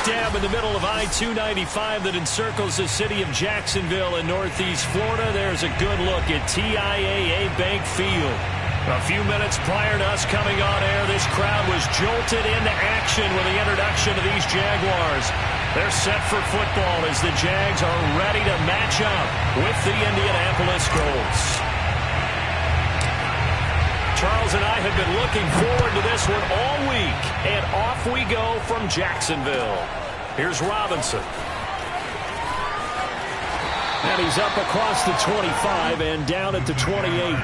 dab in the middle of I-295 that encircles the city of Jacksonville in northeast Florida. There's a good look at TIAA Bank Field. A few minutes prior to us coming on air, this crowd was jolted into action with the introduction of these Jaguars. They're set for football as the Jags are ready to match up with the Indianapolis Colts. Charles and I have been looking forward to this one all week, and off we go from Jacksonville. Here's Robinson. And he's up across the 25 and down at the 28.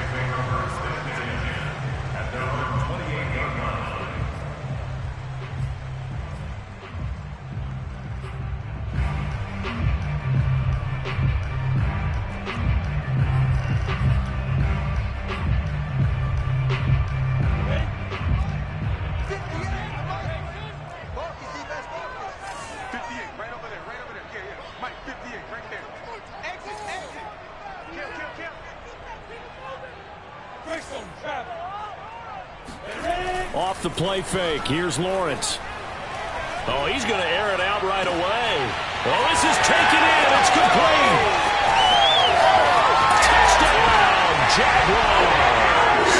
Off the play fake. Here's Lawrence. Oh, he's going to air it out right away. Oh, this is taken in. It's complete. Touchdown, Jaguars.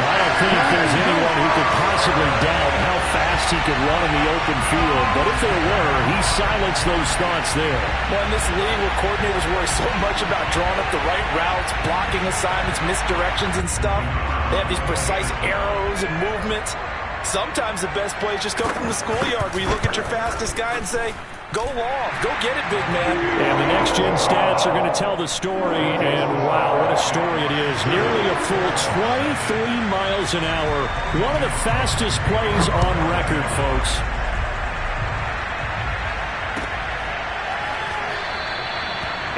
I don't think there's anyone who could possibly doubt how fast he could run in the open field. But if there were, he silenced those thoughts there. Well, in this league where coordinators worry so much about drawing up the right routes, blocking assignments, misdirections and stuff, they have these precise arrows and movements. Sometimes the best plays just come from the schoolyard where you look at your fastest guy and say, go long, go get it, big man. And the next-gen stats are going to tell the story, and wow, what a story it is. Nearly a full 23 miles an hour. One of the fastest plays on record, folks.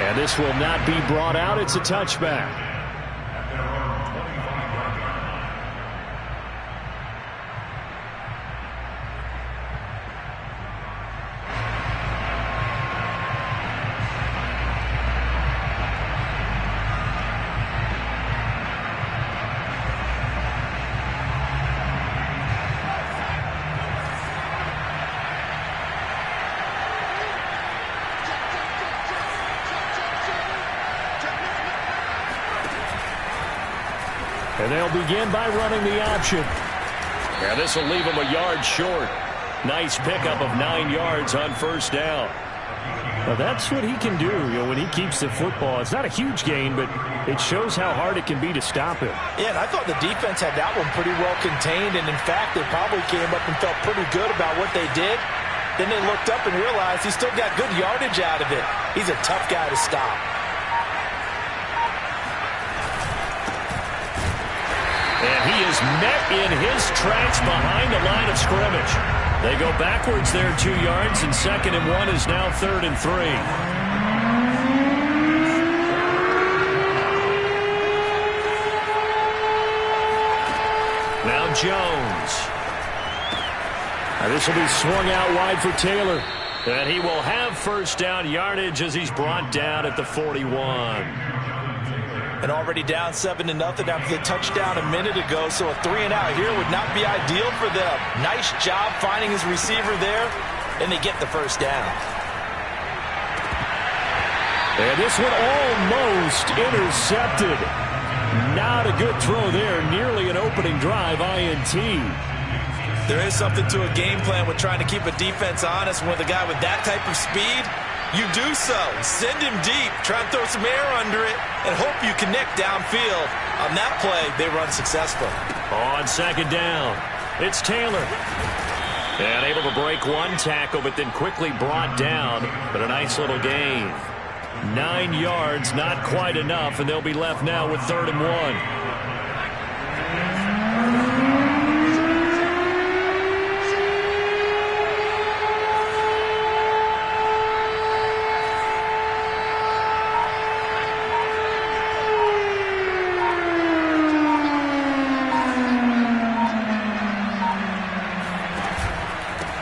And this will not be brought out. It's a touchback. And they'll begin by running the option. Yeah, this will leave him a yard short. Nice pickup of 9 yards on first down. Well, that's what he can do, when he keeps the football. It's not a huge gain, but it shows how hard it can be to stop him. Yeah, and I thought the defense had that one pretty well contained, and in fact, they probably came up and felt pretty good about what they did. Then they looked up and realized he still got good yardage out of it. He's a tough guy to stop. And he is met in his tracks behind the line of scrimmage. They go backwards there 2 yards, and 2nd and 1 is now 3rd and 3. Now Jones. Now this will be swung out wide for Taylor. And he will have first down yardage as he's brought down at the 41. And already down 7-0 after the touchdown a minute ago, so a 3-and-out here would not be ideal for them. Nice job finding his receiver there, and they get the first down. And this one almost intercepted. Not a good throw there, nearly an opening drive INT. There is something to a game plan with trying to keep a defense honest. With a guy with that type of speed, you do so. Send him deep, try and throw some air under it, and hope you connect downfield. On that play, they run successful. On 2nd down, it's Taylor. And able to break one tackle, but then quickly brought down. But a nice little gain. 9 yards, not quite enough, and they'll be left now with 3rd and 1.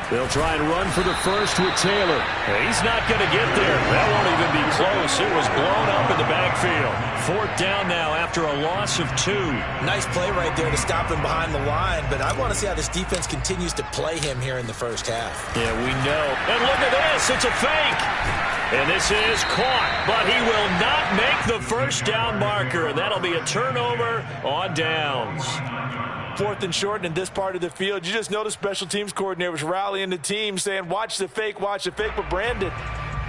They'll try and run for the first with Taylor. He's not going to get there. That won't even be close. It was blown up in the backfield. 4th down now after a loss of 2. Nice play right there to stop him behind the line, but I want to see how this defense continues to play him here in the first half. Yeah, we know. And look at this. It's a fake. And this is caught, but he will not make the first down marker, and that'll be a turnover on downs. 4th and short in this part of the field. You just notice special teams coordinators rallying the team saying, watch the fake, but Brandon,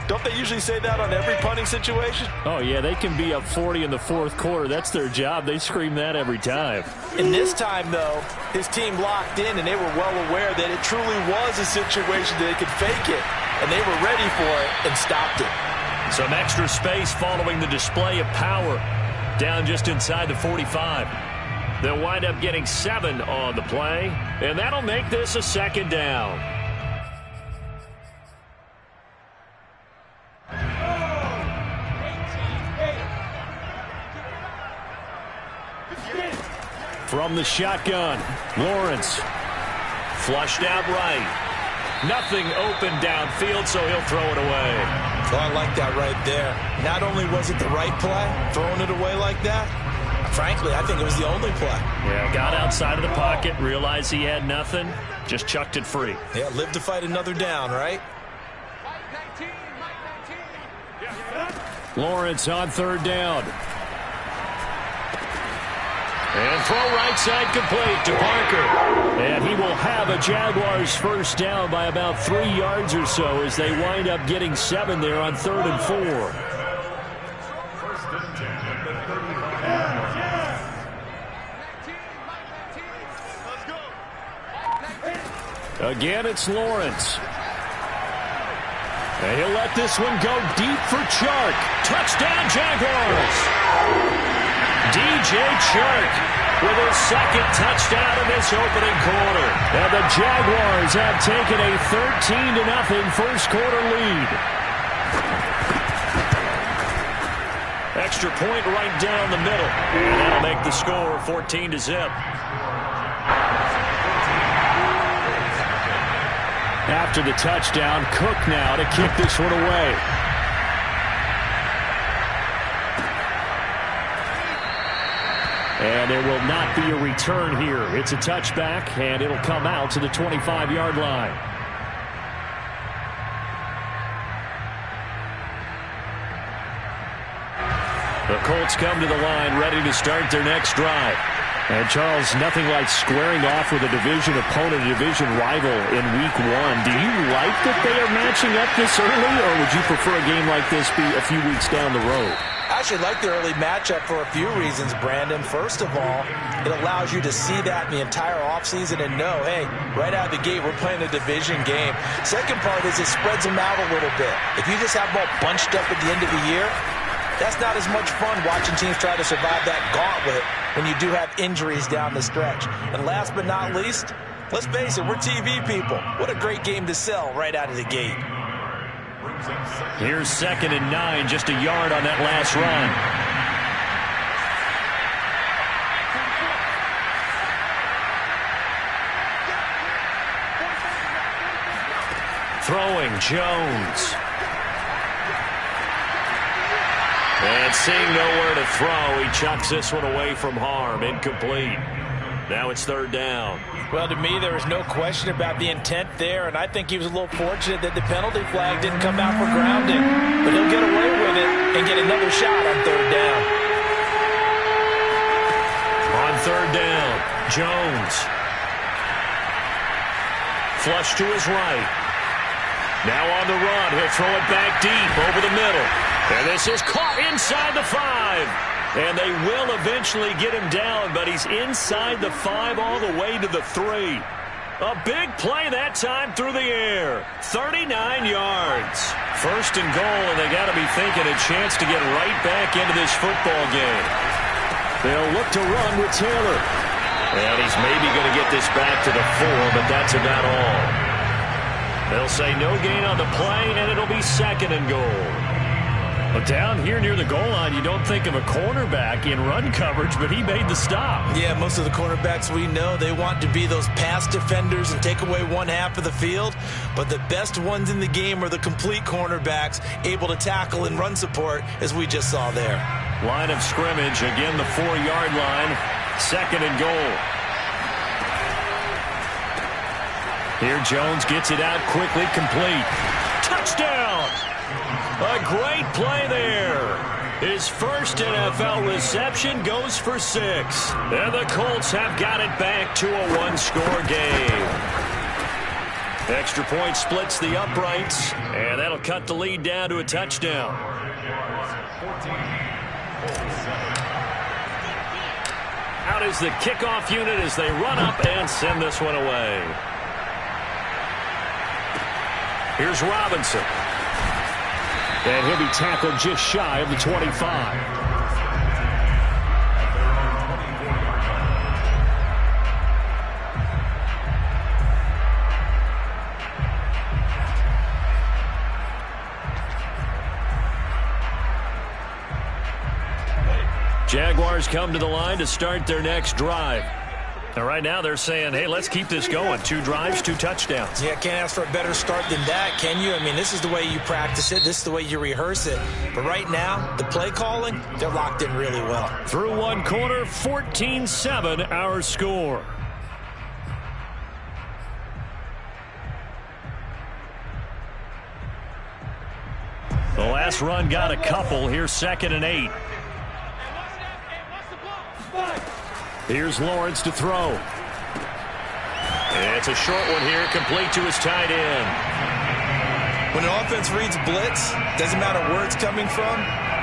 don't they usually say that on every punting situation? Oh, yeah, they can be up 40 in the 4th quarter. That's their job. They scream that every time. And this time, though, his team locked in, and they were well aware that it truly was a situation that they could fake it, and they were ready for it and stopped it. Some extra space following the display of power down just inside the 45. They'll wind up getting 7 on the play, and that'll make this a 2nd down. From the shotgun, Lawrence flushed out right. Nothing open downfield, so he'll throw it away. Oh, I like that right there. Not only was it the right play, throwing it away like that, frankly, I think it was the only play. Yeah, got outside of the pocket, realized he had nothing, just chucked it free. Yeah, live to fight another down, right? Lawrence on 3rd down. And throw right side complete to Parker. And he will have a Jaguars first down by about 3 yards or so as they wind up getting 7 there on 3rd and 4. Again, it's Lawrence. And he'll let this one go deep for Chark. Touchdown, Jaguars! DJ Chark with his 2nd touchdown in this opening quarter. And the Jaguars have taken a 13-0 first quarter lead. Extra point right down the middle. And that'll make the score 14-0. After the touchdown, Cook now to kick this one away. And there will not be a return here. It's a touchback, and it'll come out to the 25-yard line. The Colts come to the line ready to start their next drive. And, Charles, nothing like squaring off with a division opponent, a division rival in Week 1. Do you like that they are matching up this early, or would you prefer a game like this be a few weeks down the road? I actually like the early matchup for a few reasons, Brandon. First of all, it allows you to see that in the entire offseason and know, hey, right out of the gate, we're playing a division game. Second part is it spreads them out a little bit. If you just have them all bunched up at the end of the year, that's not as much fun watching teams try to survive that gauntlet when you do have injuries down the stretch. And last but not least, let's face it, we're TV people. What a great game to sell right out of the gate. Here's 2nd and 9, just a yard on that last run. Throwing, Jones. And seeing nowhere to throw, he chucks this one away from harm. Incomplete. Now it's 3rd down. Well, to me, there was no question about the intent there, and I think he was a little fortunate that the penalty flag didn't come out for grounding. But he'll get away with it and get another shot on 3rd down. On 3rd down, Jones. Flush to his right. Now on the run, he'll throw it back deep over the middle. And this is caught inside the 5. And they will eventually get him down, but he's inside the 5 all the way to the 3. A big play that time through the air. 39 yards. 1st and goal, and they got to be thinking a chance to get right back into this football game. They'll look to run with Taylor. And he's maybe going to get this back to the 4, but that's about all. They'll say no gain on the play, and it'll be 2nd and goal. Well, down here near the goal line, you don't think of a cornerback in run coverage, but he made the stop. Yeah, most of the cornerbacks we know, they want to be those pass defenders and take away one half of the field. But the best ones in the game are the complete cornerbacks, able to tackle and run support, as we just saw there. Line of scrimmage, again the 4-yard line. 2nd and goal. Here Jones gets it out quickly, complete. Touchdown! A great play there. His first NFL reception goes for 6. And the Colts have got it back to a one-score game. Extra point splits the uprights, and that'll cut the lead down to a touchdown. Out is the kickoff unit as they run up and send this one away. Here's Robinson. And he'll be tackled just shy of the 25. Jaguars come to the line to start their next drive. And right now they're saying, hey, let's keep this going. 2 drives, 2 touchdowns. Yeah, can't ask for a better start than that, can you? I mean, this is the way you practice it. This is the way you rehearse it. But right now, the play calling, they're locked in really well. Through one quarter, 14-7 our score. The last run got a couple. Here's 2nd and 8. Here's Lawrence to throw. It's a short one here, complete to his tight end. When an offense reads blitz, doesn't matter where it's coming from,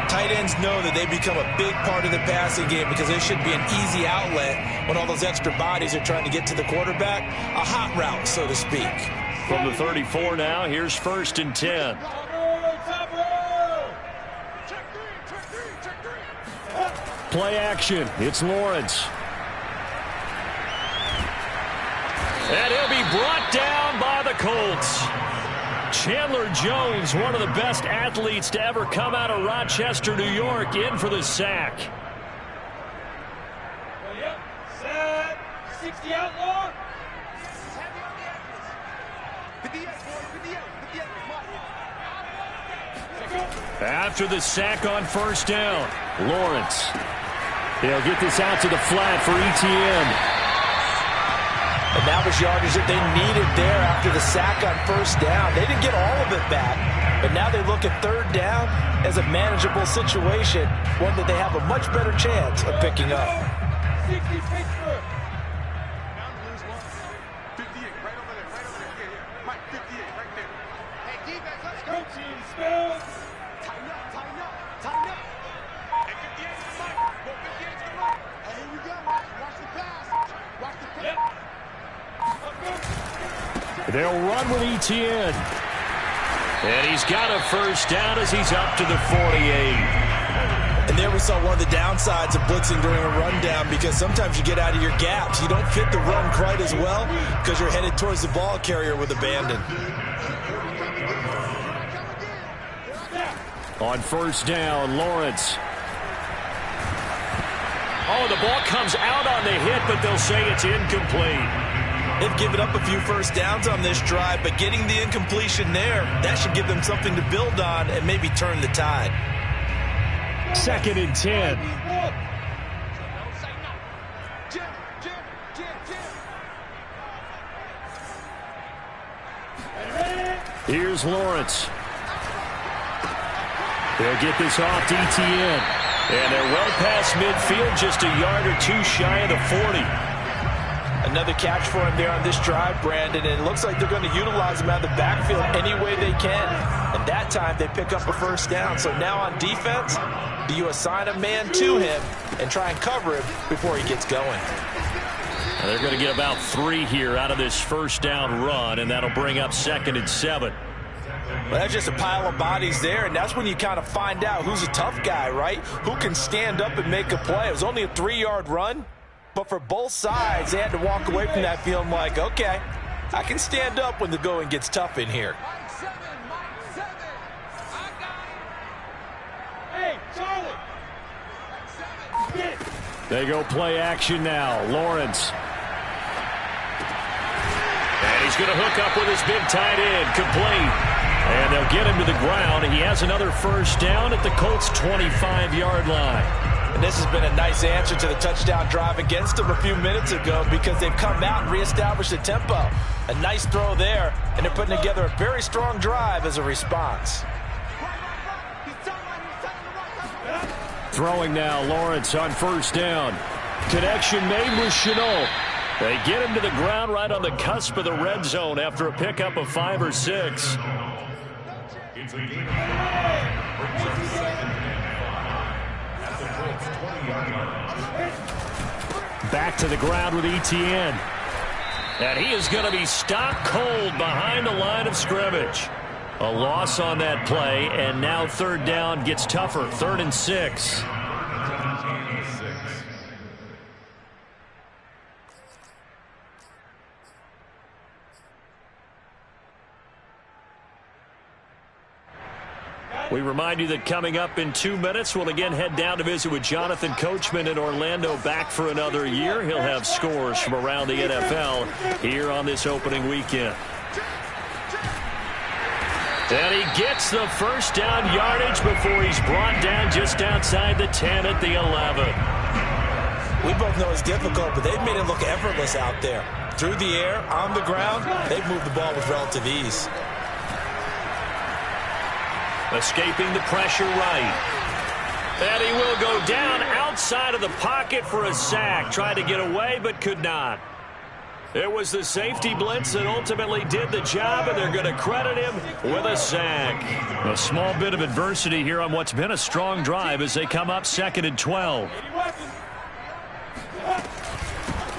tight ends know that they become a big part of the passing game because there should be an easy outlet when all those extra bodies are trying to get to the quarterback. A hot route, so to speak. From the 34 now, here's 1st and 10. Play action. It's Lawrence. And he'll be brought down by the Colts. Chandler Jones, one of the best athletes to ever come out of Rochester, New York, in for the sack. Set. 60 outlaw. After the sack on 1st down, Lawrence. They'll get this out to the flat for Etienne. And that was yardage that they needed there after the sack on 1st down. They didn't get all of it back, but now they look at 3rd down as a manageable situation, one that they have a much better chance of picking up. 60 Pittsburgh. 58, right over there, yeah. Mike, 58, right there. Hey, defense, let's go. Coaching spells. Tighten up. Hey, 58 to the Mike. Go 58 to the right. Hey, here we go. Watch the pass. Yep. They'll run with Etienne. And he's got a 1st down as he's up to the 48. And there we saw one of the downsides of blitzing during a rundown because sometimes you get out of your gaps. You don't fit the run quite as well because you're headed towards the ball carrier with abandon. On 1st down, Lawrence. Oh, the ball comes out on the hit, but they'll say it's incomplete. They've given up a few 1st downs on this drive, but getting the incompletion there, that should give them something to build on and maybe turn the tide. 2nd and 10. Here's Lawrence. They'll get this off to Etienne. And they're well past midfield, just a yard or 2 shy of the 40. Another catch for him there on this drive, Brandon, and it looks like they're going to utilize him out of the backfield any way they can. And that time they pick up a 1st down. So now on defense, do you assign a man to him and try and cover him before he gets going? And they're going to get about 3 here out of this 1st down run, and that'll bring up 2nd and 7. Well, that's just a pile of bodies there, and that's when you kind of find out who's a tough guy, right? Who can stand up and make a play. It was only a 3-yard run, but for both sides, they had to walk away from that feeling like, okay, I can stand up when the going gets tough in here. They go play action now. Lawrence. And he's going to hook up with his big tight end. Complete. And they'll get him to the ground. He has another first down at the Colts' 25-yard line. And this has been a nice answer to the touchdown drive against them a few minutes ago because they've come out and reestablished the tempo. A nice throw there, and they're putting together a very strong drive as a response. Throwing now, Lawrence on first down. Connection made with Chenault. They get him to the ground right on the cusp of the red zone after a pickup of 5 or 6. Back to the ground with Etienne. And he is going to be stopped cold behind the line of scrimmage. A loss on that play, and now third down gets tougher. 3rd and 6. We remind you that coming up in 2 minutes, we'll again head down to visit with Jonathan Coachman in Orlando, back for another year. He'll have scores from around the NFL here on this opening weekend. And he gets the first down yardage before he's brought down just outside the 10 at the 11. We both know it's difficult, but they've made it look effortless out there. Through the air, on the ground, they've moved the ball with relative ease. Escaping the pressure right. And he will go down outside of the pocket for a sack. Tried to get away, but could not. It was the safety blitz that ultimately did the job, and they're going to credit him with a sack. A small bit of adversity here on what's been a strong drive as they come up 2nd and 12.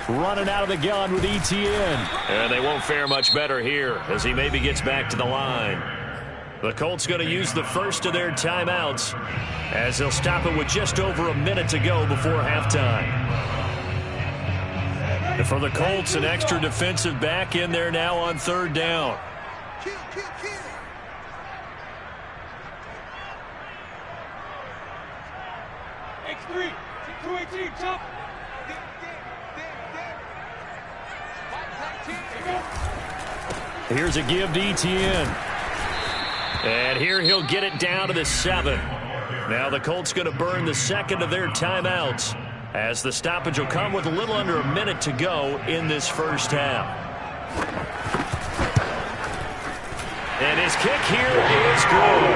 Running out of the gun with Etienne. And they won't fare much better here as he maybe gets back to the line. The Colts going to use the first of their timeouts as they'll stop it with just over a minute to go before halftime. And for the Colts, an extra defensive back in there now on 3rd down. X3, 218, jump. Here's a give to Etienne. And here he'll get it down to the 7. Now the Colts going to burn the second of their timeouts as the stoppage will come with a little under a minute to go in this first half. And his kick here is good.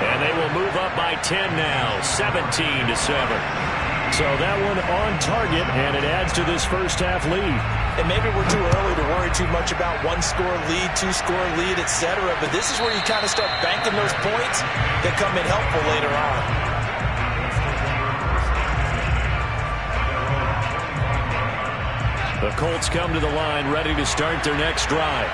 And they will move up by 10 now, 17-7. So that one on target, and it adds to this first half lead. And maybe we're too early to worry too much about 1-score lead, 2-score lead, etc. But this is where you kind of start banking those points that come in helpful later on. The Colts come to the line ready to start their next drive.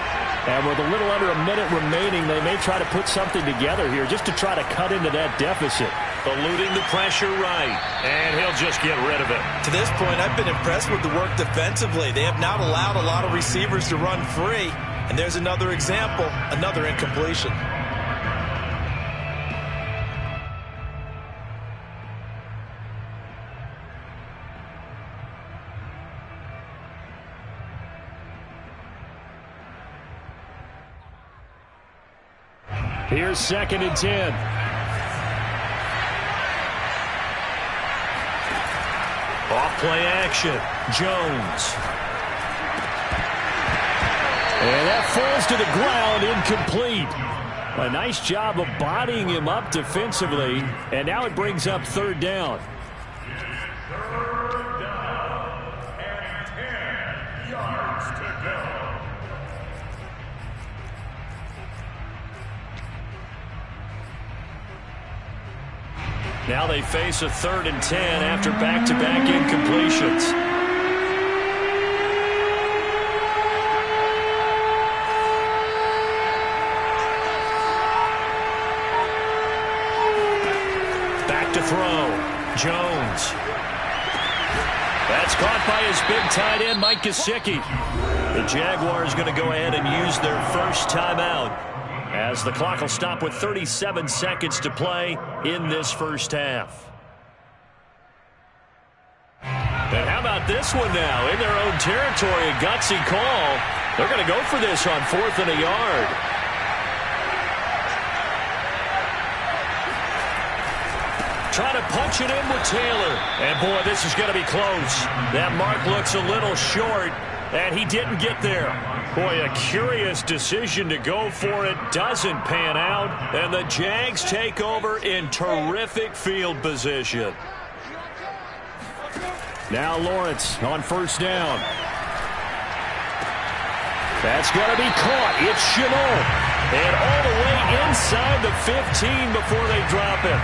And with a little under a minute remaining, they may try to put something together here just to try to cut into that deficit. Eluding the pressure right, and he'll just get rid of it. To this point, I've been impressed with the work defensively. They have not allowed a lot of receivers to run free. And there's another example, another incompletion. Here's 2nd and 10. Off play action. Jones. And that falls to the ground, incomplete. A nice job of bodying him up defensively. And now it brings up 3rd down. Third down and 10 yards to go. Now they face a 3rd and 10 after back-to-back incompletions. Back to throw. Jones. That's caught by his big tight end, Mike Gesicki. The Jaguars going to go ahead and use their first timeout, as the clock will stop with 37 seconds to play in this first half. And how about this one now? In their own territory, a gutsy call. They're going to go for this on 4th and a yard. Trying to punch it in with Taylor. And, boy, this is going to be close. That mark looks a little short, and he didn't get there. Boy, a curious decision to go for it. Doesn't pan out, and the Jags take over in terrific field position. Now Lawrence on 1st down. That's going to be caught. It's Chenault. And all the way inside the 15 before they drop it.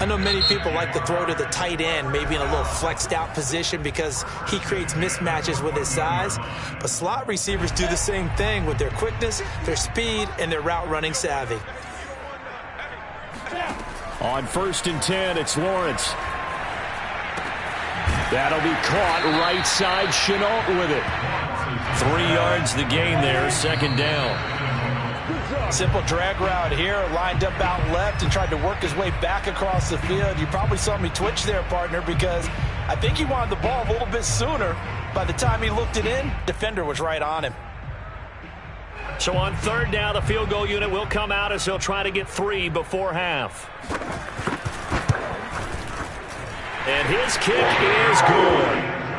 I know many people like to throw to the tight end, maybe in a little flexed out position because he creates mismatches with his size. But slot receivers do the same thing with their quickness, their speed, and their route running savvy. On 1st and 10, it's Lawrence. That'll be caught right side. Chenault with it. 3 yards the gain there, 2nd down. Simple drag route here, lined up out left and tried to work his way back across the field. You probably saw me twitch there, partner, because I think he wanted the ball a little bit sooner. By the time he looked it in, defender was right on him. So on 3rd down, the field goal unit will come out as he'll try to get 3 before half. And his kick is good.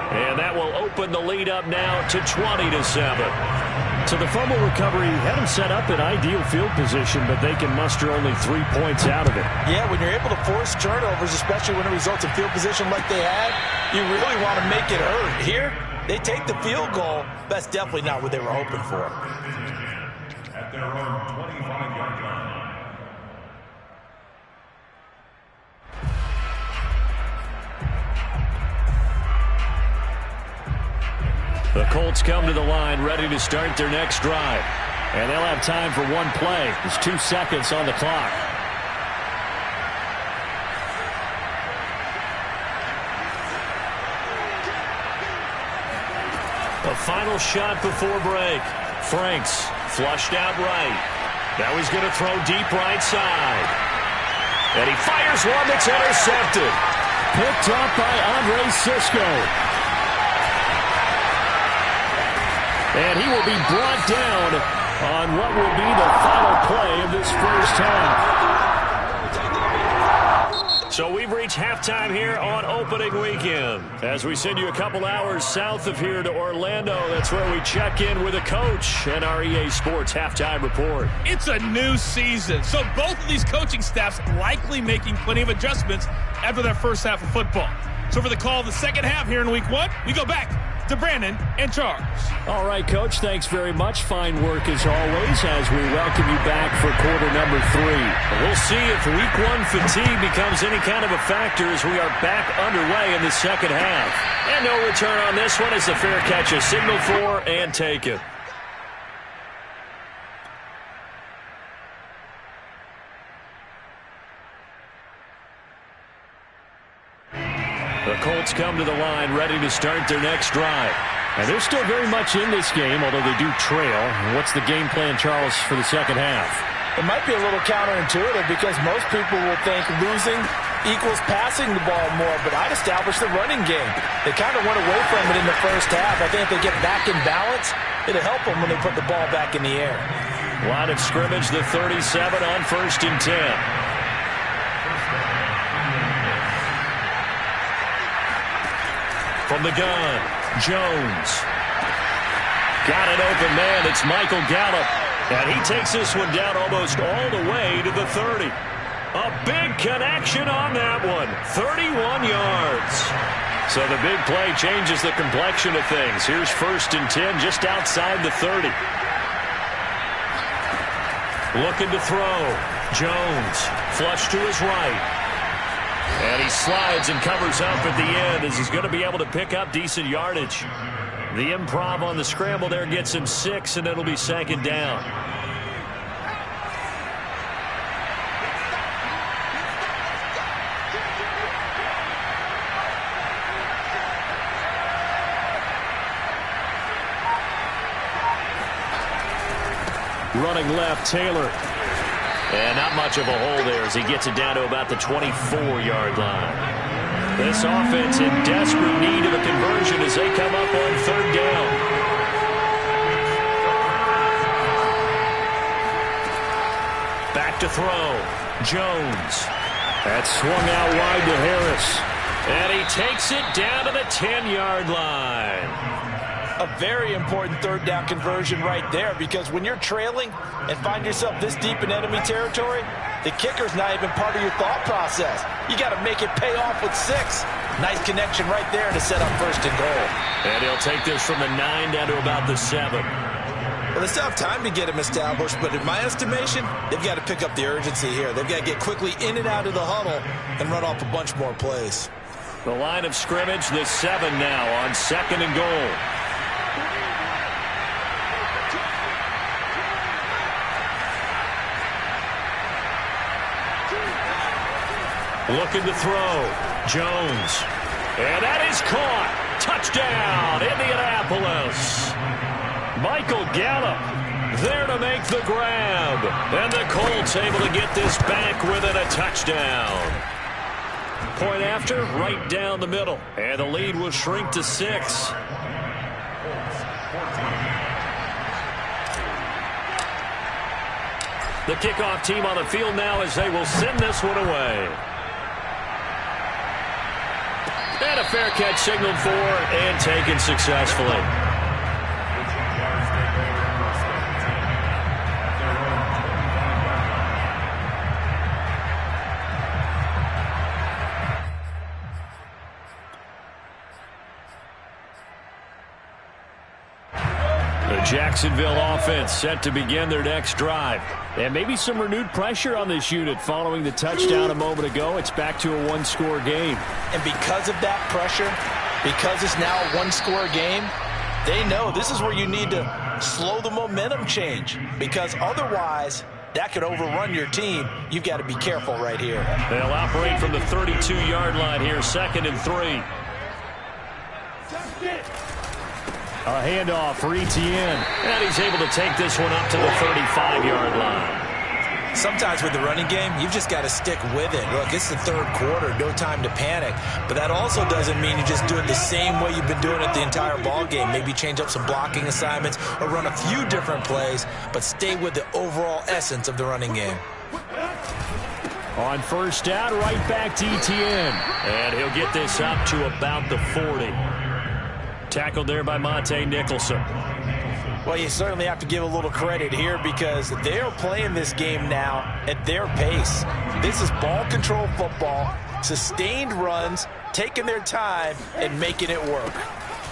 And that will open the lead up now to 20-7. So the fumble recovery had them set up in ideal field position, but they can muster only 3 points out of it. Yeah, when you're able to force turnovers, especially when it results in field position like they had, you really want to make it hurt. Here, they take the field goal. That's definitely not what they were hoping for. At their own 25-yard line. The Colts come to the line ready to start their next drive. And they'll have time for one play. There's 2 seconds on the clock. A final shot before break. Franks flushed out right. Now he's going to throw deep right side. And he fires one that's intercepted. Picked up by Andre Sisco. And he will be brought down on what will be the final play of this first half. So we've reached halftime here on opening weekend. As we send you a couple hours south of here to Orlando, that's where we check in with a coach and our EA Sports halftime report. It's a new season, so both of these coaching staffs likely making plenty of adjustments after their first half of football. So for the call of the second half here in week 1, we go back to Brandon and Charles. All right, Coach, thanks very much. Fine work as always as we welcome you back for quarter number 3. We'll see if week 1 fatigue becomes any kind of a factor as we are back underway in the second half. And no return on this one as the fair catch is signaled for and taken. The Colts come to the line ready to start their next drive. And they're still very much in this game, although they do trail. What's the game plan, Charles, for the second half? It might be a little counterintuitive because most people will think losing equals passing the ball more, but I'd establish the running game. They kind of went away from it in the first half. I think if they get back in balance, it'll help them when they put the ball back in the air. Line of scrimmage, the 37 on 1st and 10. From the gun, Jones. Got an open man. It's Michael Gallup. And he takes this one down almost all the way to the 30. A big connection on that one. 31 yards. So the big play changes the complexion of things. Here's 1st and 10 just outside the 30. Looking to throw. Jones. Flush to his right. And he slides and covers up at the end as he's going to be able to pick up decent yardage. The improv on the scramble there gets him 6, and it'll be 2nd down. Running left, Taylor. And not much of a hole there as he gets it down to about the 24-yard line. This offense in desperate need of a conversion as they come up on third down. Back to throw. Jones. That's swung out wide to Harris. And he takes it down to the 10-yard line. A very important third down conversion right there, because when you're trailing and find yourself this deep in enemy territory, the kicker's not even part of your thought process. You got to make it pay off with 6. Nice connection right there to set up first and goal. And he'll take this from the 9 down to about the 7. Well, they still have time to get him established, but in my estimation, they've got to pick up the urgency here. They've got to get quickly in and out of the huddle and run off a bunch more plays. The line of scrimmage, the 7 now on 2nd and goal. Looking to throw. Jones. And that is caught. Touchdown, Indianapolis. Michael Gallup there to make the grab. And the Colts able to get this back within a touchdown. Point after, right down the middle. And the lead will shrink to 6. The kickoff team on the field now as they will send this one away. And a fair catch signaled for and taken successfully. The Jacksonville offense set to begin their next drive. And maybe some renewed pressure on this unit following the touchdown a moment ago. It's back to a one-score game. And because of that pressure, because it's now a one-score game, they know this is where you need to slow the momentum change, because otherwise that could overrun your team. You've got to be careful right here. They'll operate from the 32-yard line here, 2nd and 3. A handoff for Etienne. And he's able to take this one up to the 35-yard line. Sometimes with the running game, you've just got to stick with it. Look, it's the third quarter, no time to panic. But that also doesn't mean you just do it the same way you've been doing it the entire ball game. Maybe change up some blocking assignments or run a few different plays, but stay with the overall essence of the running game. On first down, right back to Etienne. And he'll get this up to about the 40. Tackled there by Monte Nicholson. Well, you certainly have to give a little credit here, because they are playing this game now at their pace. This is ball control football, sustained runs, taking their time and making it work.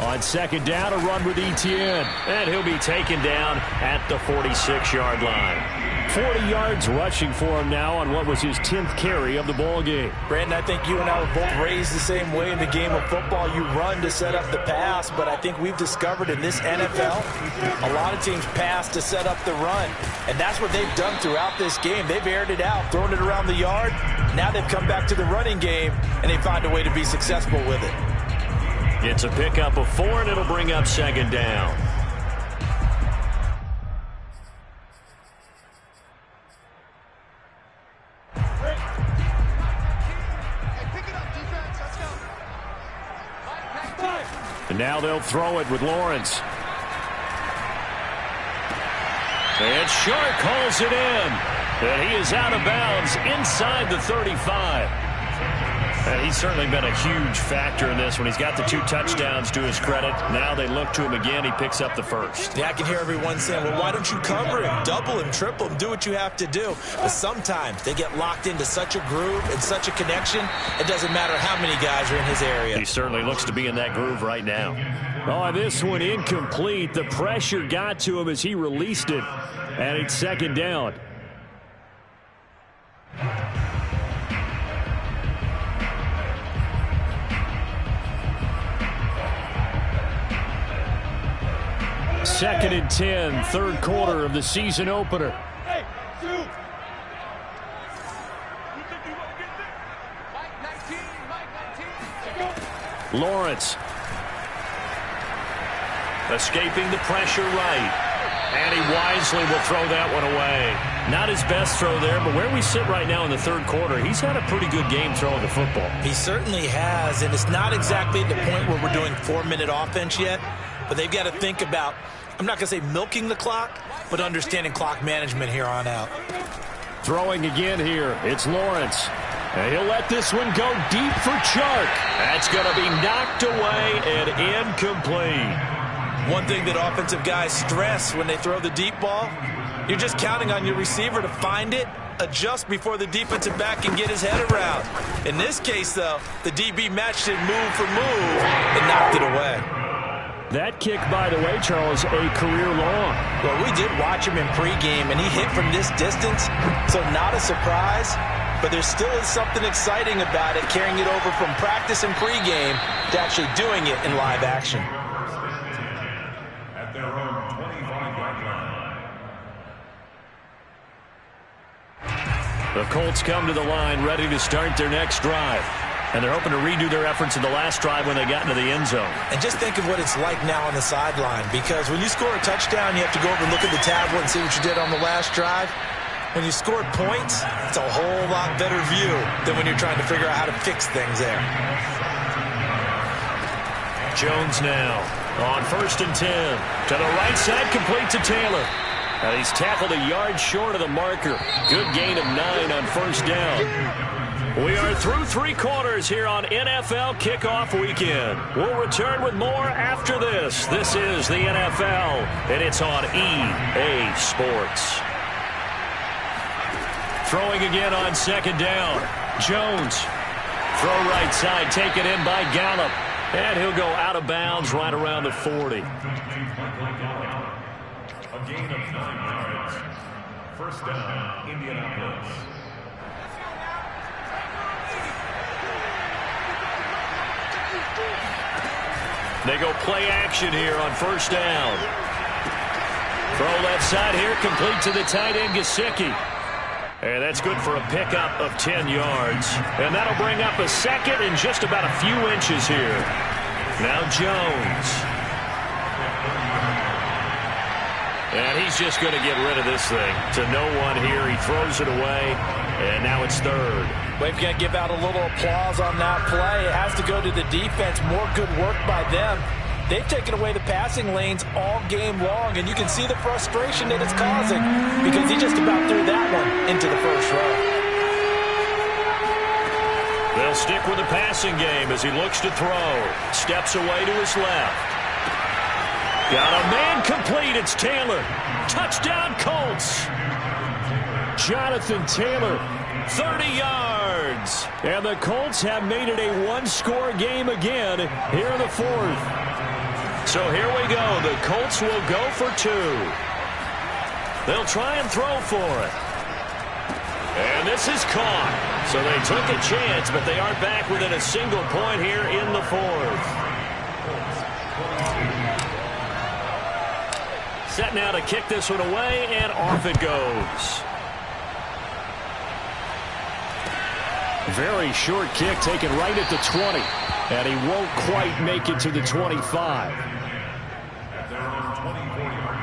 On second down, a run with Etienne. And he'll be taken down at the 46-yard line. 40 yards rushing for him now on what was his 10th carry of the ball game. Brandon, I think you and I were both raised the same way in the game of football. You run to set up the pass, but I think we've discovered in this NFL, a lot of teams pass to set up the run. And that's what they've done throughout this game. They've aired it out, thrown it around the yard. Now they've come back to the running game, and they find a way to be successful with it. It's a pickup of 4, and it'll bring up 2nd down. And now they'll throw it with Lawrence. And Shark calls it in. And he is out of bounds inside the 35. And he's certainly been a huge factor in this one. He's got the 2 touchdowns to his credit. Now they look to him again. He picks up the first. Yeah, I can hear everyone saying, well, why don't you cover him, double him, triple him, do what you have to do. But sometimes they get locked into such a groove and such a connection, it doesn't matter how many guys are in his area. He certainly looks to be in that groove right now. Oh, this one incomplete. The pressure got to him as he released it. And it's 2nd down. Second and 10, third quarter of the season opener. Hey, shoot! Lawrence. Escaping the pressure right. And he wisely will throw that one away. Not his best throw there, but where we sit right now in the third quarter, he's had a pretty good game throwing the football. He certainly has, and it's not exactly at the point where we're doing 4-minute offense yet, but they've got to think about, I'm not going to say milking the clock, but understanding clock management here on out. Throwing again here, it's Lawrence. And he'll let this one go deep for Chark. That's going to be knocked away and incomplete. One thing that offensive guys stress when they throw the deep ball, you're just counting on your receiver to find it, adjust before the defensive back can get his head around. In this case, though, the DB matched it move for move and knocked it away. That kick, by the way, Charles, a career long. Well, we did watch him in pregame, and he hit from this distance, so not a surprise. But there still is something exciting about it, carrying it over from practice and pregame to actually doing it in live action. At their own 25-yard line. The Colts come to the line ready to start their next drive. And they're hoping to redo their efforts in the last drive when they got into the end zone. And just think of what it's like now on the sideline, because when you score a touchdown, you have to go over and look at the tablet and see what you did on the last drive. When you scored points, it's a whole lot better view than when you're trying to figure out how to fix things there. Jones now on 1st and 10. To the right side, complete to Taylor. And he's tackled a yard short of the marker. Good gain of 9 on 1st down. We are through 3 quarters here on NFL Kickoff Weekend. We'll return with more after this. This is the NFL, and it's on EA Sports. Throwing again on 2nd down. Jones. Throw right side, taken in by Gallup. And he'll go out of bounds right around the 40. A gain of 9 yards. 1st down, Indianapolis. They go play action here on 1st down. Throw left side here, complete to the tight end, Gesicki. And that's good for a pickup of 10 yards. And that'll bring up a 2nd and just about a few inches here. Now Jones. And he's just going to get rid of this thing. To no one here. He throws it away. And now it's 3rd. We've got to give out a little applause on that play. It has to go to the defense. More good work by them. They've taken away the passing lanes all game long, and you can see the frustration that it's causing because he just about threw that one into the 1st row. They'll stick with the passing game as he looks to throw. Steps away to his left. Got a man complete. It's Taylor. Touchdown, Colts. Jonathan Taylor, 30 yards. And the Colts have made it a 1-score game again here in the 4th. So here we go. The Colts will go for 2. They'll try and throw for it. And this is caught. So they took a chance, but they are back within a single point here in the 4th. Set now to kick this one away, and off it goes. Very short kick taken right at the 20. And he won't quite make it to the 25. At their own 24-yard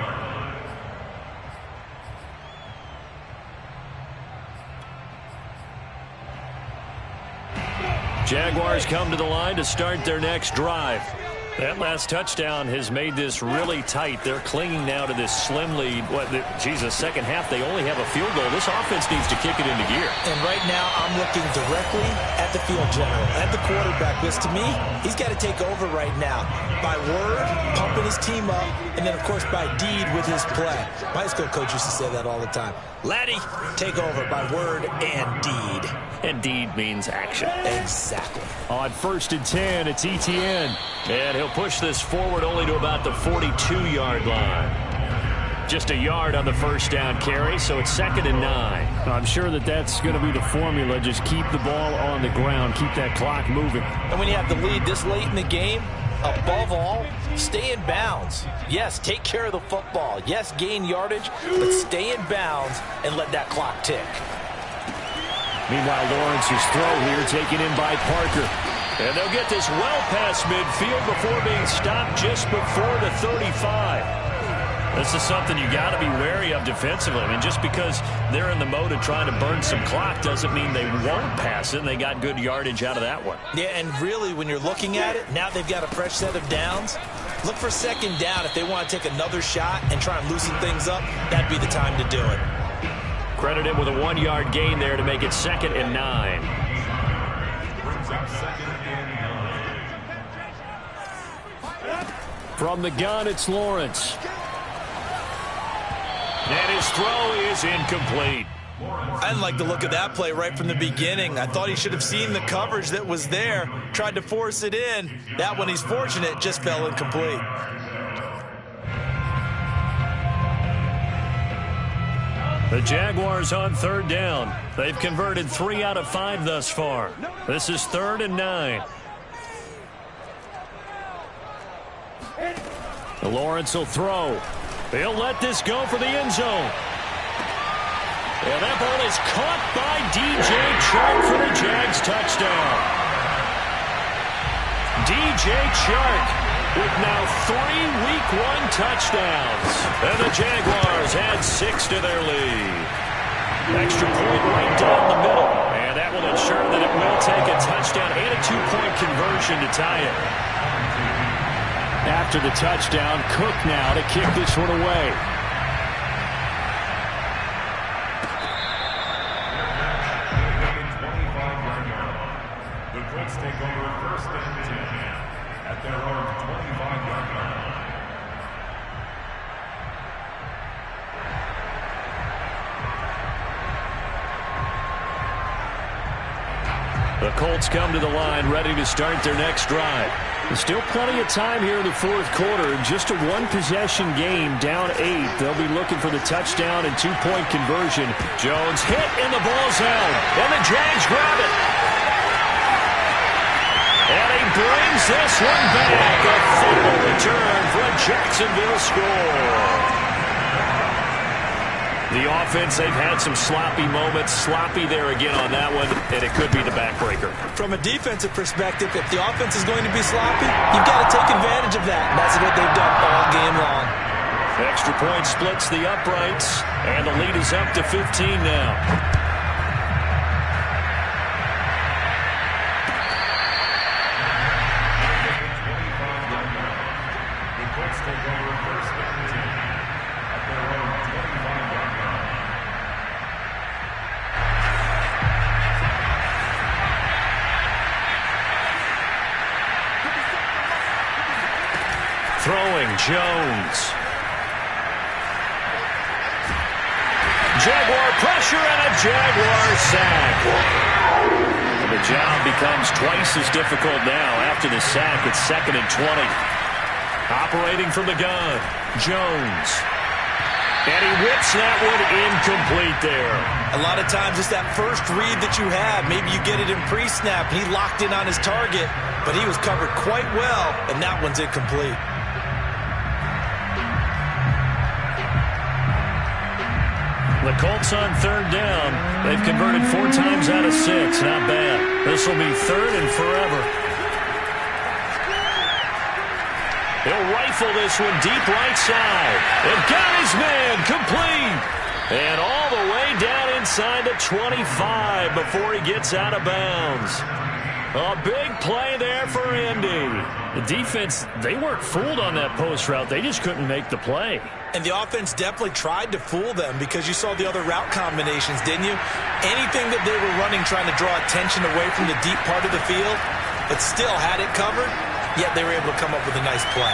line. Jaguars come to the line to start their next drive. That last touchdown has made this really tight. They're clinging now to this slim lead. Second half, they only have a field goal. This offense needs to kick it into gear. And right now, I'm looking directly at the field general, at the quarterback, because to me, he's got to take over right now. By word, pumping his team up, and then, of course, by deed with his play. My high school coach used to say that all the time. Laddie, take over by word and deed. And deed means action. Exactly. On 1st and 10, it's Etienne. And he'll push this forward only to about the 42-yard line. Just a yard on the 1st down carry, so it's 2nd and 9. I'm sure that's going to be the formula. Just keep the ball on the ground. Keep that clock moving. And when you have the lead this late in the game, above all, stay in bounds. Yes, take care of the football. Yes, gain yardage, but stay in bounds and let that clock tick. Meanwhile, Lawrence's throw here taken in by Parker. And they'll get this well past midfield before being stopped just before the 35. This is something you got to be wary of defensively. I mean, just because they're in the mode of trying to burn some clock doesn't mean they won't pass it. And they got good yardage out of that one. Yeah, and really, when you're looking at it, now they've got a fresh set of downs. Look for second down if they want to take another shot and try and loosen things up. That'd be the time to do it. Credit him with a 1-yard gain there to make it 2nd and 9. Brings up 2nd and 9. From the gun, it's Lawrence. And his throw is incomplete. I didn't like the look of that play right from the beginning. I thought he should have seen the coverage that was there, tried to force it in. That one, he's fortunate, just fell incomplete. The Jaguars on 3rd down. They've converted 3 out of 5 thus far. This is 3rd and 9. Lawrence will throw. He'll let this go for the end zone. And that ball is caught by DJ Chark for the Jags touchdown. DJ Chark with now 3 Week 1 touchdowns. And the Jaguars add 6 to their lead. Extra point right down the middle. And that will ensure that it will take a touchdown and a 2-point conversion to tie it. After the touchdown, Cook now to kick this one away. The Colts take over 1st and 10 at their own 25-yard line. The Colts come to the line ready to start their next drive. There's still plenty of time here in the 4th quarter. Just a 1-possession game, down 8. They'll be looking for the touchdown and 2-point conversion. Jones hit and the ball's out. And the Jags grab it. And he brings this one back. A fumble return for a Jacksonville score. The offense, they've had some sloppy moments. Sloppy there again on that one, and it could be the backbreaker. From a defensive perspective, if the offense is going to be sloppy, you've got to take advantage of that. And that's what they've done all game long. Extra point splits the uprights, and the lead is up to 15 now. The Colts take over 1st and 10 at their own 25-yard line. Throwing, Jones. Jaguar pressure and a Jaguar sack. And the job becomes twice as difficult now after the sack. It's 2nd and 20. Operating from the gun, Jones. And he whips that one incomplete there. A lot of times it's that first read that you have. Maybe you get it in pre-snap. He locked in on his target, but he was covered quite well, and that one's incomplete. The Colts on 3rd down. They've converted 4 times out of 6. Not bad. This will be 3rd and forever. He'll rifle this one deep right side. And got his man complete. And all the way down inside the 25 before he gets out of bounds. A big play there for Indy. The defense, they weren't fooled on that post route. They just couldn't make the play. And the offense definitely tried to fool them because you saw the other route combinations, didn't you? Anything that they were running trying to draw attention away from the deep part of the field, but still had it covered, yet they were able to come up with a nice play.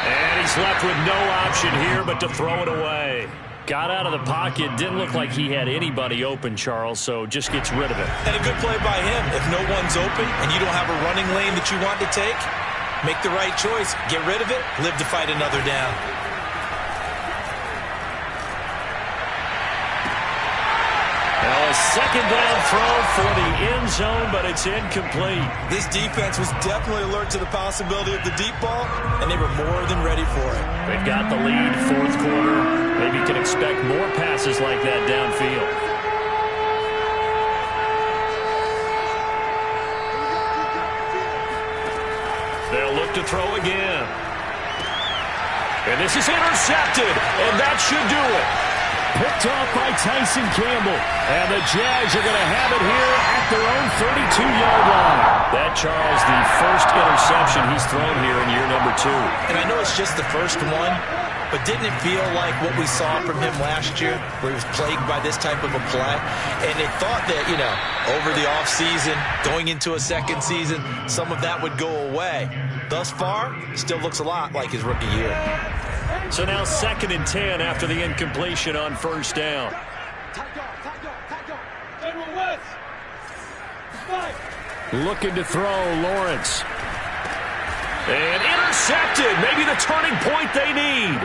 And he's left with no option here but to throw it away. Got out of the pocket. Didn't look like he had anybody open, Charles, so just gets rid of it. And a good play by him. If no one's open and you don't have a running lane that you want to take, make the right choice. Get rid of it. Live to fight another down. Well, a 2nd down throw for the end zone, but it's incomplete. This defense was definitely alert to the possibility of the deep ball, and they were more than ready for it. They've got the lead, 4th quarter. Maybe you can expect more passes like that downfield. They'll look to throw again. And this is intercepted, and that should do it. Picked off by Tyson Campbell. And the Jags are going to have it here at their own 32-yard line. That, Charles, the first interception he's thrown here in year number 2. And I know it's just the first one, but didn't it feel like what we saw from him last year, where he was plagued by this type of a play? And they thought that, over the offseason, going into a second season, some of that would go away. Thus far, still looks a lot like his rookie year. So now 2nd and 10 after the incompletion on first down. General West. Looking to throw, Lawrence. And intercepted. Maybe the turning point they need.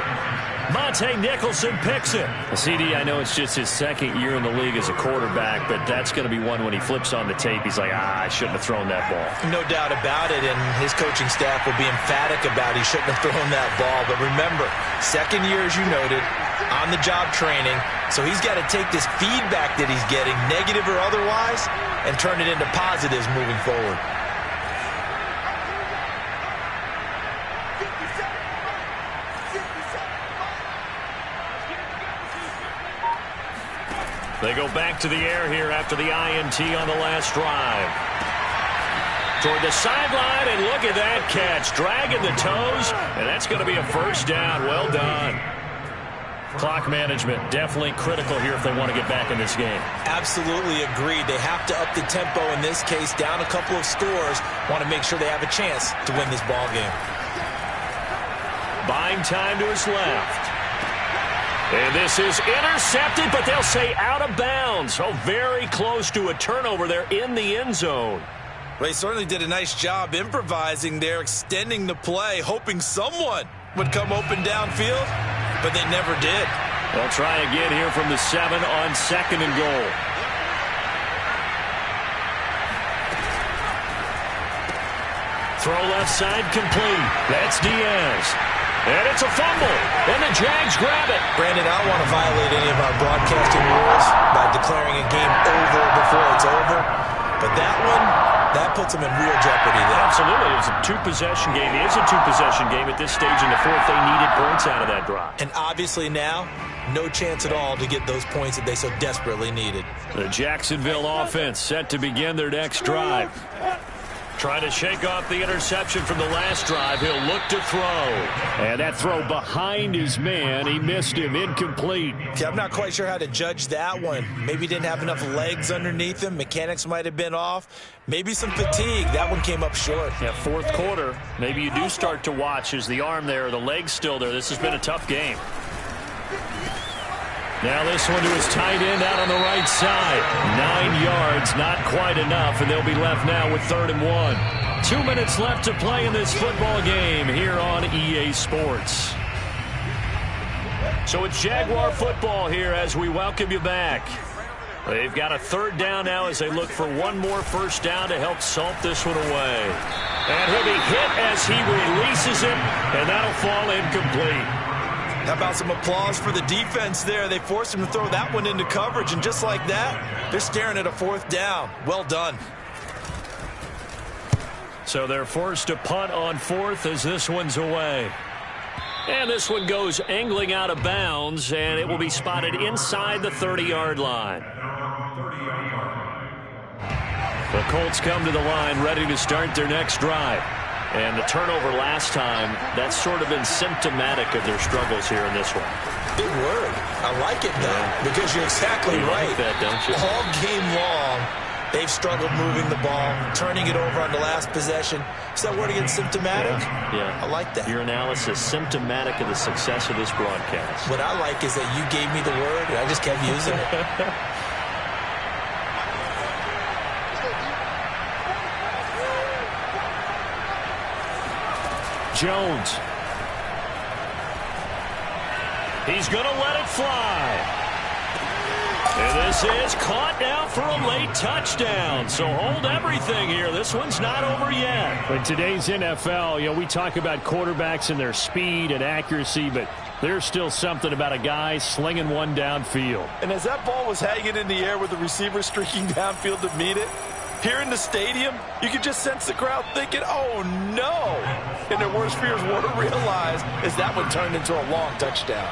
Monte Nicholson picks it. CD, I know it's just his 2nd year in the league as a quarterback, but that's going to be one when he flips on the tape. He's like, I shouldn't have thrown that ball. No doubt about it, and his coaching staff will be emphatic about he shouldn't have thrown that ball. But remember, 2nd year, as you noted, on-the-job training, so he's got to take this feedback that he's getting, negative or otherwise, and turn it into positives moving forward. They go back to the air here after the INT on the last drive. Toward the sideline, and look at that catch. Dragging the toes, and that's going to be a first down. Well done. Clock management definitely critical here if they want to get back in this game. Absolutely agreed. They have to up the tempo in this case, down a couple of scores. Want to make sure they have a chance to win this ball game. Buying time to his left. And this is intercepted, but they'll say out of bounds. So very close to a turnover there in the end zone. Well, they certainly did a nice job improvising there, extending the play, hoping someone would come open downfield, but they never did. They'll try again here from the 7 on 2nd and goal. Throw left side complete. That's Diaz. And it's a fumble, and the Jags grab it. Brandon, I don't want to violate any of our broadcasting rules by declaring a game over before it's over, but that one, that puts them in real jeopardy there. Absolutely. It's a 2-possession game. It is a 2-possession game at this stage in the 4th. They needed points out of that drive. And obviously now, no chance at all to get those points that they so desperately needed. The Jacksonville offense set to begin their next drive. Trying to shake off the interception from the last drive. He'll look to throw. And that throw behind his man. He missed him. Incomplete. See, I'm not quite sure how to judge that one. Maybe didn't have enough legs underneath him. Mechanics might have been off. Maybe some fatigue. That one came up short. Yeah, 4th quarter. Maybe you do start to watch. Is the arm there, the leg's still there? This has been a tough game. Now this one to his tight end out on the right side. 9 yards, not quite enough, and they'll be left now with 3rd and 1. 2 minutes left to play in this football game here on EA Sports. So it's Jaguar football here as we welcome you back. They've got a 3rd down now as they look for one more first down to help salt this one away. And he'll be hit as he releases it, and that'll fall incomplete. How about some applause for the defense there? They forced him to throw that one into coverage, and just like that, they're staring at a 4th down. Well done. So they're forced to punt on 4th as this one's away. And this one goes angling out of bounds, and it will be spotted inside the 30-yard line. The Colts come to the line ready to start their next drive. And the turnover last time, that's sort of been symptomatic of their struggles here in this one. Big word. I like it, though, because you're exactly right. Like that, don't you? All game long, they've struggled moving the ball, turning it over on the last possession. Is that word again, symptomatic? Yeah. I like that. Your analysis, symptomatic of the success of this broadcast. What I like is that you gave me the word, and I just kept using it. Jones. He's going to let it fly. And this is caught now for a late touchdown. So hold everything here. This one's not over yet. In today's NFL, we talk about quarterbacks and their speed and accuracy, but there's still something about a guy slinging one downfield. And as that ball was hanging in the air with the receiver streaking downfield to meet it, Here in the stadium, you can just sense the crowd thinking, oh, no. And their worst fears were realized as that one turned into a long touchdown.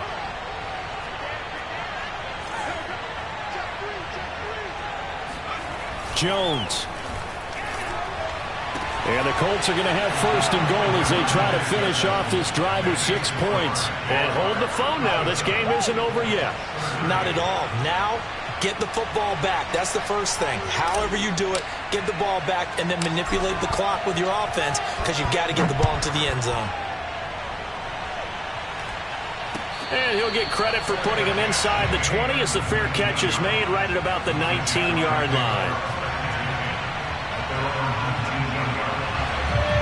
Jones. And the Colts are going to have first and goal as they try to finish off this drive with 6 points. And hold the phone now. This game isn't over yet. Not at all. Now, get the football back. That's the first thing. However you do it, get the ball back and then manipulate the clock with your offense because you've got to get the ball into the end zone. And he'll get credit for putting him inside the 20 as the fair catch is made right at about the 19-yard line.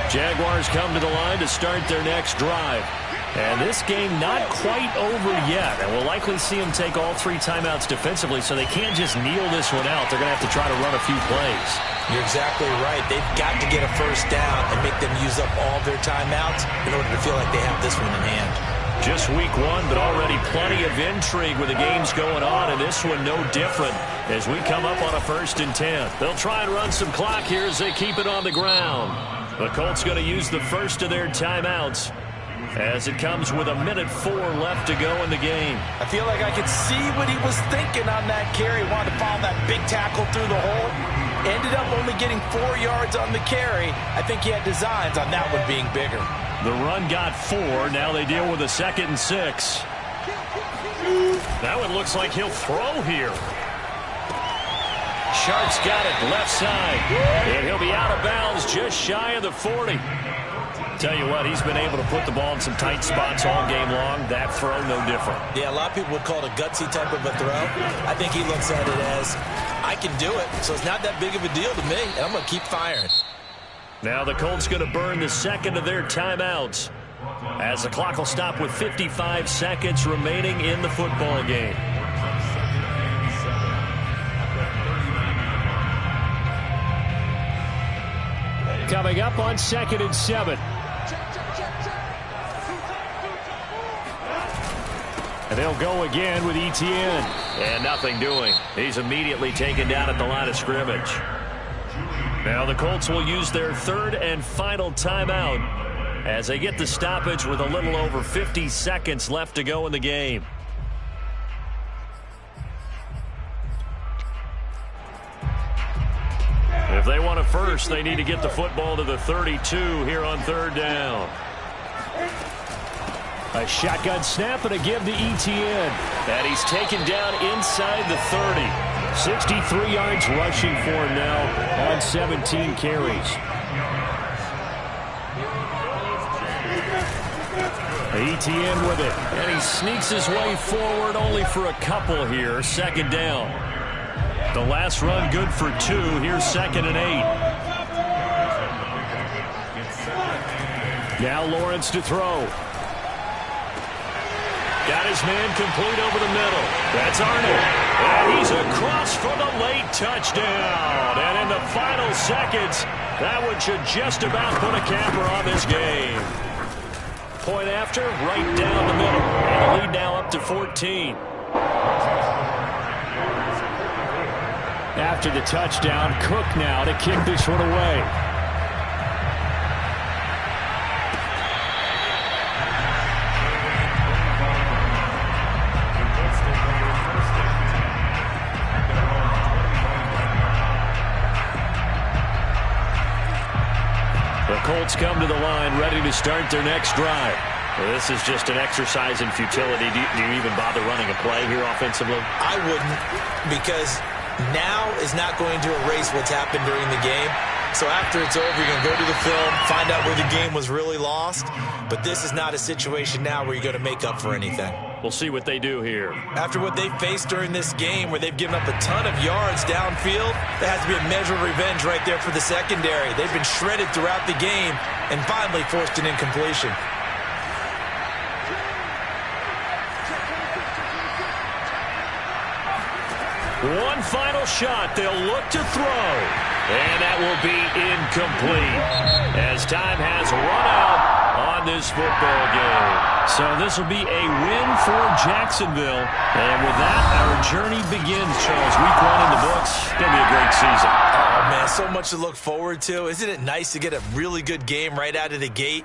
Jaguars come to the line to start their next drive. And this game not quite over yet. And we'll likely see them take all 3 timeouts defensively, so they can't just kneel this one out. They're going to have to try to run a few plays. You're exactly right. They've got to get a first down and make them use up all their timeouts in order to feel like they have this one in hand. Just week 1, but already plenty of intrigue with the games going on, and this one no different as we come up on a 1st and 10. They'll try and run some clock here as they keep it on the ground. The Colts going to use the first of their timeouts as it comes with 1:04 left to go in the game. I feel like I could see what he was thinking on that carry. Wanted to follow that big tackle through the hole. Ended up only getting 4 yards on the carry. I think he had designs on that one being bigger. The run got 4. Now they deal with a 2nd and 6. That one looks like he'll throw here. Sharp's got it left side. And he'll be out of bounds just shy of the 40. Tell you what, he's been able to put the ball in some tight spots all game long. That throw, no different. Yeah, a lot of people would call it a gutsy type of a throw. I think he looks at it as, I can do it, so it's not that big of a deal to me, and I'm going to keep firing. Now the Colts going to burn the 2nd of their timeouts as the clock will stop with 55 seconds remaining in the football game. Coming up on 2nd and 7. And they'll go again with Etienne. And nothing doing. He's immediately taken down at the line of scrimmage. Now the Colts will use their 3rd and final timeout as they get the stoppage with a little over 50 seconds left to go in the game. If they want a first, they need to get the football to the 32 here on 3rd down. A shotgun snap and a give to Etienne. And he's taken down inside the 30. 63 yards rushing for him now on 17 carries. Etienne with it. And he sneaks his way forward only for a couple here. 2nd down. The last run good for 2. Here's 2nd and 8. Now Lawrence to throw. Got his man complete over the middle. That's Arnold. And he's across for the late touchdown. And in the final seconds, that one should just about put a capper on this game. Point after, right down the middle. And the lead now up to 14. After the touchdown, Cook now to kick this one away. The Colts come to the line ready to start their next drive. Well, this is just an exercise in futility. Do you even bother running a play here offensively? I wouldn't, because now is not going to erase what's happened during the game. So after it's over, you're going to go to the film, find out where the game was really lost. But this is not a situation now where you're going to make up for anything. We'll see what they do here. After what they faced during this game, where they've given up a ton of yards downfield, there has to be a measure of revenge right there for the secondary. They've been shredded throughout the game and finally forced an incompletion. One final shot. They'll look to throw. And that will be incomplete as time has run out on this football game. So this will be a win for Jacksonville. And with that, our journey begins, Charles. Week 1 in the books. It's going to be a great season. Oh, man, so much to look forward to. Isn't it nice to get a really good game right out of the gate?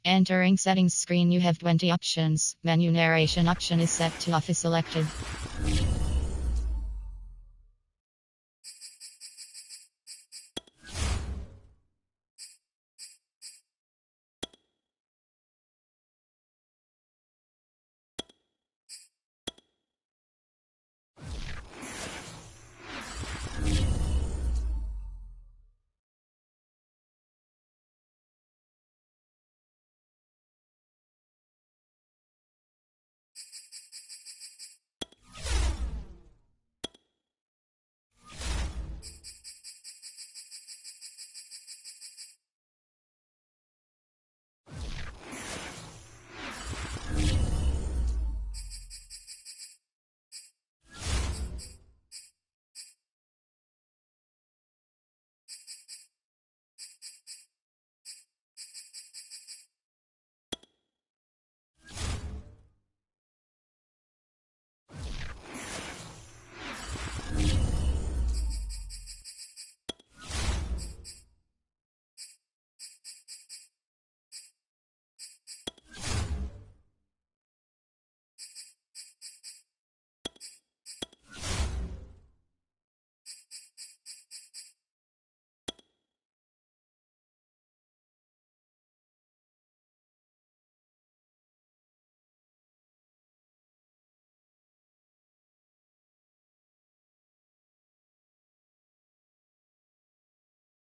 Entering settings screen, you have 20 options. Menu narration option is set to off is selected.